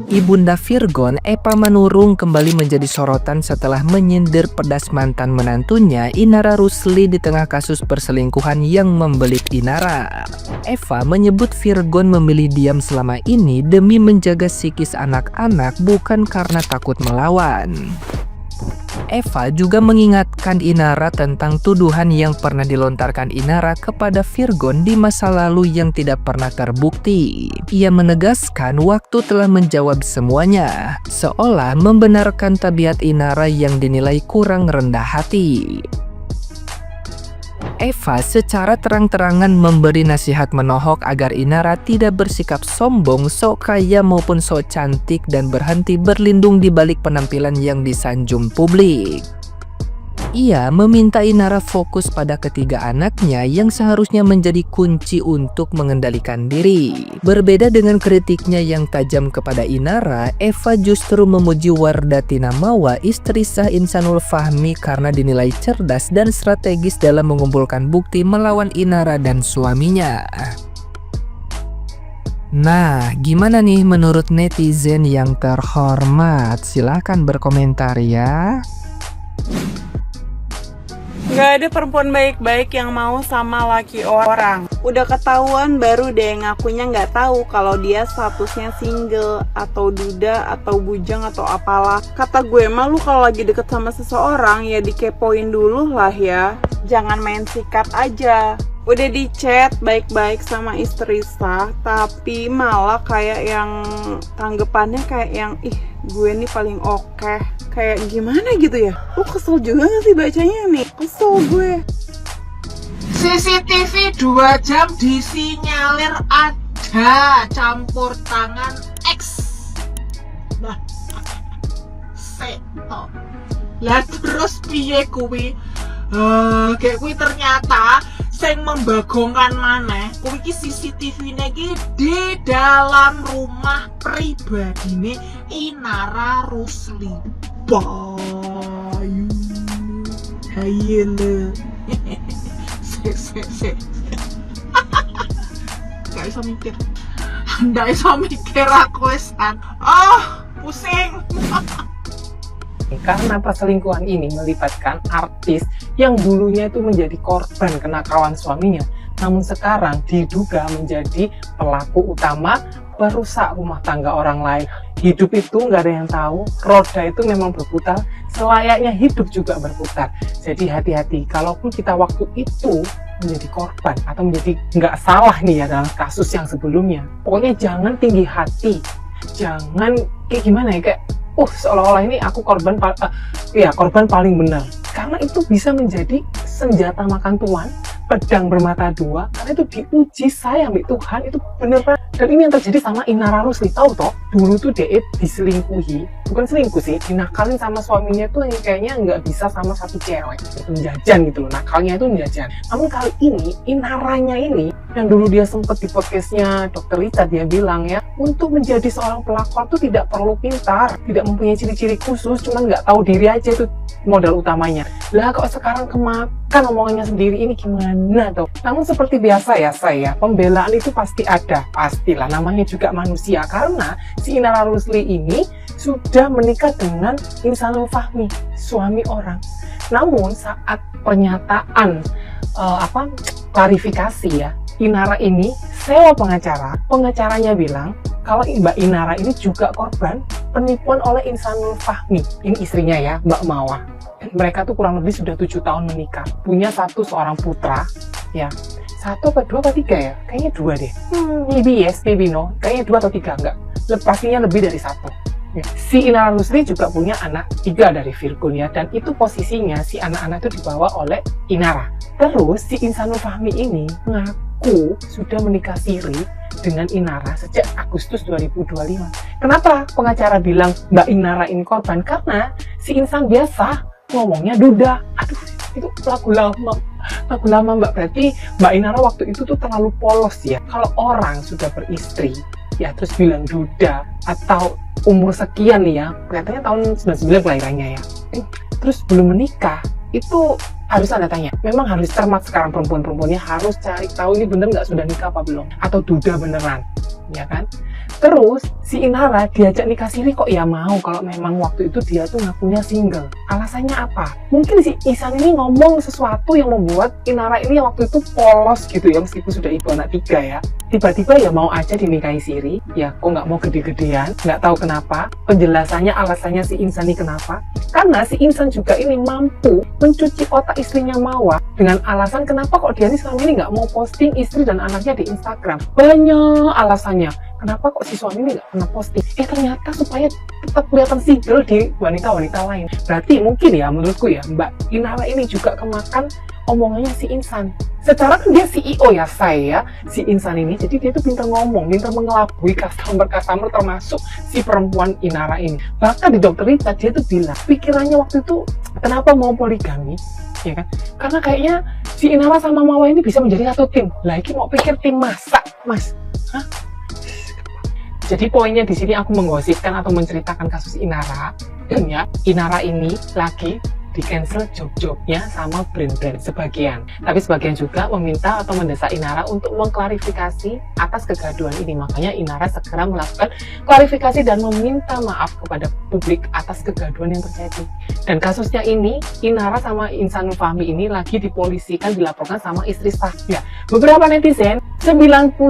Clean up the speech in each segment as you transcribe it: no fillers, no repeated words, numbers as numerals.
Ibunda Virgon, Eva Manurung kembali menjadi sorotan setelah menyindir pedas mantan menantunya, Inara Rusli, di tengah kasus perselingkuhan yang membelit Inara. Eva menyebut Virgon memilih diam selama ini demi menjaga psikis anak-anak, bukan karena takut melawan. Eva juga mengingatkan Inara tentang tuduhan yang pernah dilontarkan Inara kepada Virgon di masa lalu yang tidak pernah terbukti. Ia menegaskan waktu telah menjawab semuanya, seolah membenarkan tabiat Inara yang dinilai kurang rendah hati. Eva secara terang-terangan memberi nasihat menohok agar Inara tidak bersikap sombong, sok kaya maupun sok cantik, dan berhenti berlindung di balik penampilan yang disanjung publik. Ia meminta Inara fokus pada ketiga anaknya yang seharusnya menjadi kunci untuk mengendalikan diri. Berbeda dengan kritiknya yang tajam kepada Inara, Eva justru memuji Wardatina Mawa, istri sah Insanul Fahmi, karena dinilai cerdas dan strategis dalam mengumpulkan bukti melawan Inara dan suaminya. Nah, gimana nih menurut netizen yang terhormat? Silahkan berkomentar ya. Gak ada perempuan baik-baik yang mau sama laki orang. Udah ketahuan baru deh ngakunya gak tahu kalau dia statusnya single atau duda atau bujang atau apalah. Kata gue mah, lu kalau lagi deket sama seseorang ya dikepoin dulu lah ya. Jangan main sikat aja. Udah di chat baik-baik sama istri sah, tapi malah kayak yang tanggapannya kayak yang gue nih paling oke. Kayak gimana gitu ya. Lu kesel juga gak sih bacanya nih? Kesel gue. CCTV 2 jam disinyalir ada campur tangan X. Nah, seto. Lah terus piye kuwi? Kayak kuwi ternyata sing membagongkan maneh kuwi iki CCTV-ne iki di dalam rumah pribadine Inara Rusli. Bayu hayele se gak iso mikir aku esan. Pusing. Karena perselingkuhan ini melibatkan artis yang dulunya itu menjadi korban kenakalan suaminya, namun sekarang diduga menjadi pelaku utama merusak rumah tangga orang lain. Hidup itu nggak ada yang tahu, roda itu memang berputar, selayaknya hidup juga berputar. Jadi hati-hati, kalaupun kita waktu itu menjadi korban atau menjadi nggak salah nih ya dalam kasus yang sebelumnya, pokoknya jangan tinggi hati, jangan kayak gimana ya, kayak seolah-olah ini aku korban paling benar, karena itu bisa menjadi senjata makan tuan, pedang bermata dua, karena itu diuji saya ambil Tuhan itu beneran. Dan ini yang terjadi sama Inara Rusli, tahu toh, dulu tuh dia diselingkuhi, bukan selingkuh sih, dinakalin sama suaminya tuh yang kayaknya nggak bisa sama satu cewek, menjajan gitu loh, nakalnya itu menjajan. Namun kali ini Inaranya ini, yang dulu dia sempat di podcastnya Dr. Richard, dia bilang ya, untuk menjadi seorang pelakor tuh tidak perlu pintar, tidak mempunyai ciri-ciri khusus, cuman nggak tahu diri aja itu modal utamanya. Lah kok sekarang kemakan omongannya sendiri, ini gimana tuh? Namun seperti biasa ya saya, pembelaan itu pasti ada, pastilah, namanya juga manusia, karena si Inara Rusli ini sudah menikah dengan Insanul Fahmi, suami orang. Namun saat pernyataan klarifikasi ya, Inara ini sewa pengacaranya bilang kalau Mbak Inara ini juga korban penipuan oleh Insanul Fahmi. Ini istrinya ya, Mbak Mawa. Mereka tuh kurang lebih sudah 7 tahun menikah, punya seorang putra ya. 1 apa 2 apa 3 ya? Kayaknya 2 deh. Maybe no. Kayaknya 2 atau 3 enggak. Pastinya lebih dari 1. Ya. Si Inara Rusli juga punya anak 3 dari Virgon ya, dan itu posisinya si anak-anak itu dibawa oleh Inara. Terus si Insanul Fahmi ini ngaku sudah menikah siri dengan Inara sejak Agustus 2025. Kenapa pengacara bilang Mbak Inara ini korban? Karena si Insan biasa ngomongnya duda. Aduh, itu lagu lama Mbak. Berarti Mbak Inara waktu itu tuh terlalu polos ya. Kalau orang sudah beristri ya terus bilang duda atau umur sekian nih ya, kelihatannya tahun 99 kelahirannya ya, terus belum menikah, itu harus ada tanya. Memang harus cermat sekarang perempuannya harus cari tahu ini bener nggak sudah nikah apa belum, atau duda beneran, ya kan? Terus si Inara diajak nikah siri kok ya mau kalau memang waktu itu dia tuh ngakunya single. Alasannya apa? Mungkin si Ihsan ini ngomong sesuatu yang membuat Inara ini waktu itu polos gitu ya, meskipun sudah ibu anak 3 ya. Tiba-tiba ya mau aja dinikahi siri, ya kok nggak mau gede-gedean, nggak tahu kenapa. Penjelasannya, alasannya si Ihsan ini kenapa? Karena si Ihsan juga ini mampu mencuci otak istrinya Mawar dengan alasan kenapa kok dia ini selama ini nggak mau posting istri dan anaknya di Instagram. Banyak alasannya. Kenapa kok si suami ini nggak pernah posting? Ternyata supaya tetap kelihatan single di wanita-wanita lain. Berarti mungkin ya menurutku ya Mbak Inara ini juga kemakan omongannya si Ihsan. Secara kan dia CEO ya saya, si Ihsan ini. Jadi dia tuh pintar ngomong, pintar mengelabui customer termasuk si perempuan Inara ini. Bahkan di Dokter Richard dia tuh bilang pikirannya waktu itu kenapa mau poligami, ya kan? Karena kayaknya si Inara sama Mawar ini bisa menjadi satu tim. Lagi mau pikir tim masak, Mas. Hah? Jadi poinnya di sini aku menggosipkan atau menceritakan kasus Inara. Ya, Inara ini lagi di cancel job-jobnya sama brand-brand sebagian. Tapi sebagian juga meminta atau mendesak Inara untuk mengklarifikasi atas kegaduhan ini. Makanya Inara segera melakukan klarifikasi dan meminta maaf kepada publik atas kegaduhan yang terjadi. Dan kasusnya ini, Inara sama Ihsanul Fahmi ini lagi dipolisikan, dilaporkan sama istri sahnya. Beberapa netizen, 99%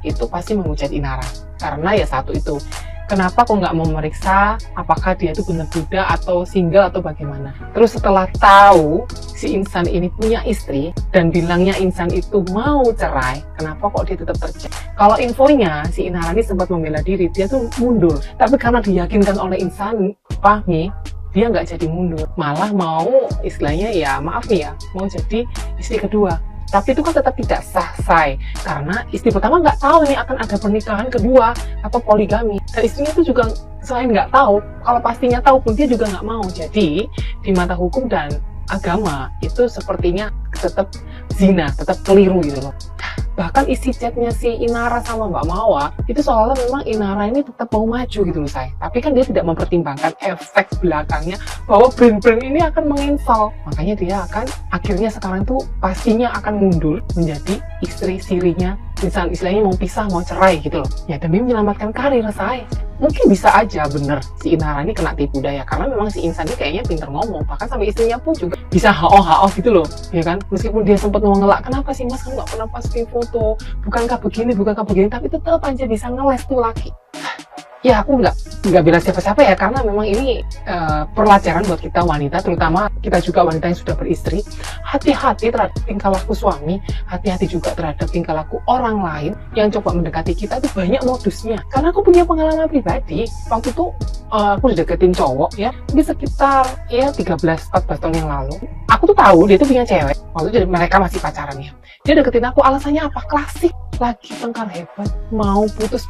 itu pasti menghujat Inara. Karena ya satu itu, kenapa kok nggak mau memeriksa apakah dia itu benar duda atau single atau bagaimana. Terus setelah tahu si Ihsan ini punya istri dan bilangnya Ihsan itu mau cerai, kenapa kok dia tetap terjadi? Kalau infonya si Inara ini sempat membela diri, dia tuh mundur. Tapi karena diyakinkan oleh Ihsanul Fahmi, dia nggak jadi mundur, malah mau istilahnya ya maaf nih ya, mau jadi istri kedua. Tapi itu kan tetap tidak sah, say, karena istri pertama nggak tahu nih akan ada pernikahan kedua atau poligami, dan istrinya itu juga selain nggak tahu, kalau pastinya tahu pun dia juga nggak mau. Jadi di mata hukum dan agama itu sepertinya tetap zina, tetap keliru gitu loh. Bahkan isi chatnya si Inara sama Mbak Mawar itu seolah memang Inara ini tetap mau maju gitu loh, say. Tapi kan dia tidak mempertimbangkan efek belakangnya bahwa brand-brand ini akan menginstal. Makanya dia akan akhirnya sekarang tuh pastinya akan mundur menjadi istri sirinya. Istilahnya mau pisah, mau cerai gitu loh. Ya demi menyelamatkan karir, say. Mungkin bisa aja bener si Inara ini kena tipu daya, karena memang si Ihsan ini kayaknya pinter ngomong. Bahkan sampai istrinya pun juga bisa hao gitu loh, ya kan? Meskipun dia sempat ngelak, kenapa sih Mas kamu gak pernah posting foto, bukankah begini, tapi tetap aja bisa ngeles tuh laki. Ya aku nggak bela siapa-siapa ya, karena memang ini pelajaran buat kita wanita, terutama kita juga wanita yang sudah beristri. Hati-hati terhadap tingkah laku suami, hati-hati juga terhadap tingkah laku orang lain yang coba mendekati kita. Itu banyak modusnya. Karena aku punya pengalaman pribadi, waktu itu aku dideketin cowok ya, mungkin sekitar ya 13-14 tahun yang lalu. Aku tuh tahu dia tuh punya cewek, waktu itu mereka masih pacaran ya. Dia deketin aku, alasannya apa? Klasik, lagi tengkar hebat, mau putus,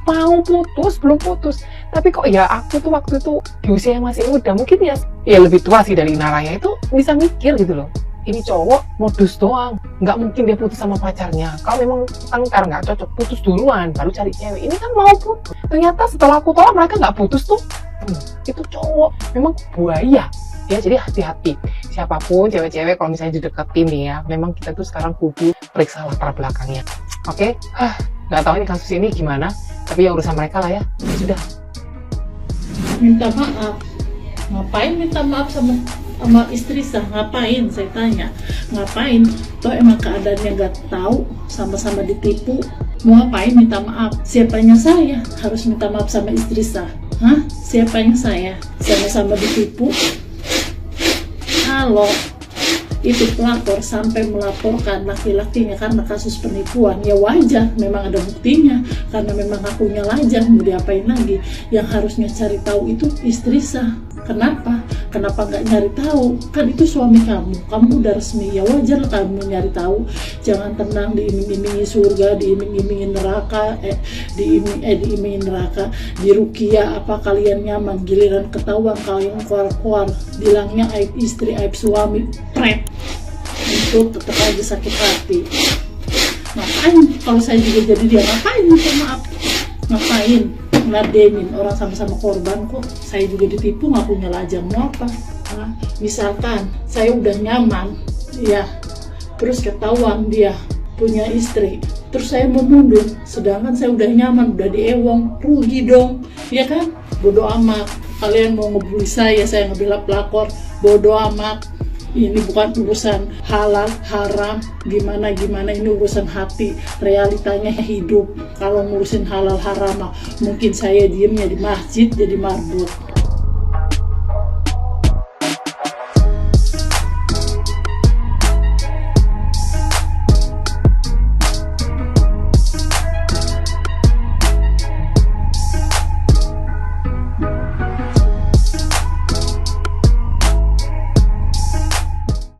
belum putus. Tapi kok ya aku tuh waktu itu di usia yang masih muda, mungkin ya lebih tua sih dari Inara ya, itu bisa mikir gitu loh. Ini cowok modus doang, nggak mungkin dia putus sama pacarnya. Kalau memang tengkar nggak cocok, putus duluan, baru cari cewek. Ini kan mau putus. Ternyata setelah aku tolak mereka nggak putus tuh. Itu cowok memang buaya. Ya, jadi hati-hati. Siapapun cewek-cewek kalau misalnya dideketin nih ya, memang kita tuh sekarang kudu periksa latar belakangnya. Oke? Nggak tahu ini kasus ini gimana, tapi ya urusan mereka lah ya. Sudah. Minta maaf. Ngapain minta maaf sama istri sah? Ngapain? Saya tanya. Ngapain? Toh emang keadaannya nggak tahu, sama-sama ditipu. Mau ngapain minta maaf? Siapanya saya harus minta maaf sama istri sah? Hah? Siapanya saya? Sama-sama ditipu. Kalau itu pelapor sampai melaporkan laki-lakinya karena kasus penipuan, ya wajar, memang ada buktinya, karena memang akunya lajang, mau diapain lagi. Yang harusnya cari tahu itu istri sah. Kenapa nggak nyari tahu? Kan itu suami kamu udah resmi, ya wajar kamu nyari tahu. Jangan tenang diiming-imingi surga, diiming-imingi neraka, diiming neraka, di rukia apa kalian nyaman, giliran ketahuan kalian keluar bilangnya aib istri, aib suami, pret. Itu tetap aja sakit hati. Ngapain kalau saya juga jadi dia, ngapain minta maaf? Ngapain ngeladenin orang sama-sama korban, kok saya juga ditipu, nggak punya lajang, mau apa? Misalkan saya udah nyaman ya, terus ketahuan dia punya istri, terus saya mau mundur, sedangkan saya udah nyaman, udah di Ewong, rugi dong, ya kan? Bodoh amat, kalian mau ngebully saya ngebela pelakor, bodoh amat. Ini bukan urusan halal, haram, gimana, ini urusan hati, realitanya hidup. Kalau ngurusin halal haram, mungkin saya diemnya di masjid jadi marbot.